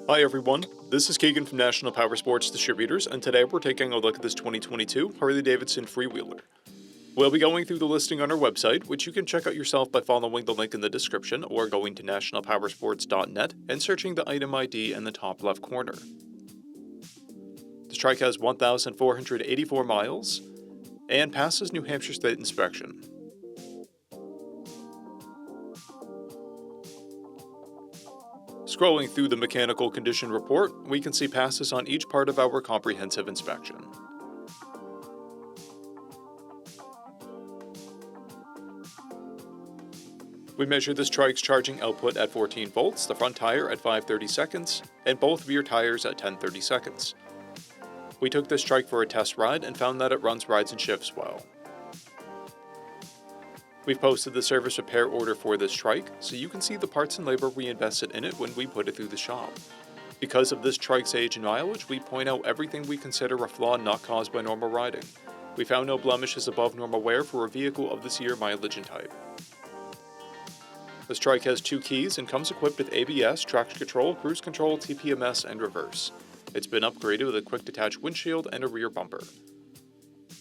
Hi everyone, this is Keegan from National Powersports Distributors, and today we're taking a look at this 2022 Harley-Davidson Freewheeler. We'll be going through the listing on our website, which you can check out yourself by following the link in the description or going to nationalpowersports.net and searching the item ID in the top left corner. This trike has 1,484 miles and passes New Hampshire State inspection. Scrolling through the mechanical condition report, we can see passes on each part of our comprehensive inspection. We measured this trike's charging output at 14 volts, the front tire at 530 seconds, and both rear tires at 1030 seconds. We took this trike for a test ride and found that it runs rides and shifts well. We've posted the service repair order for this trike, so you can see the parts and labor we invested in it when we put it through the shop. Because of this trike's age and mileage, we point out everything we consider a flaw not caused by normal riding. We found no blemishes above normal wear for a vehicle of this year mileage and type. This trike has 2 keys and comes equipped with ABS, traction control, cruise control, TPMS, and reverse. It's been upgraded with a quick detach windshield and a rear bumper.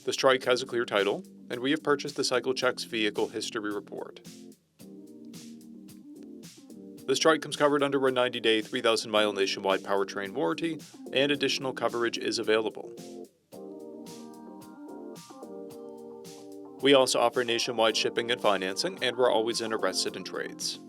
This trike has a clear title, and we have purchased the CycleCheck's vehicle history report. This trike comes covered under a 90-day, 3,000-mile nationwide powertrain warranty, and additional coverage is available. We also offer nationwide shipping and financing, and we're always interested in trades.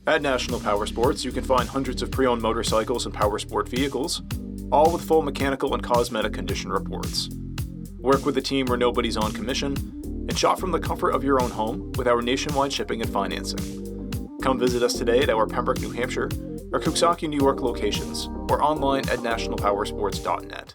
At National Powersports, you can find hundreds of pre-owned motorcycles and powersport vehicles, all with full mechanical and cosmetic condition reports. Work with a team where nobody's on commission, and shop from the comfort of your own home with our nationwide shipping and financing. Come visit us today at our Pembroke, New Hampshire, or Coxsackie, New York locations, or online at nationalpowersports.net.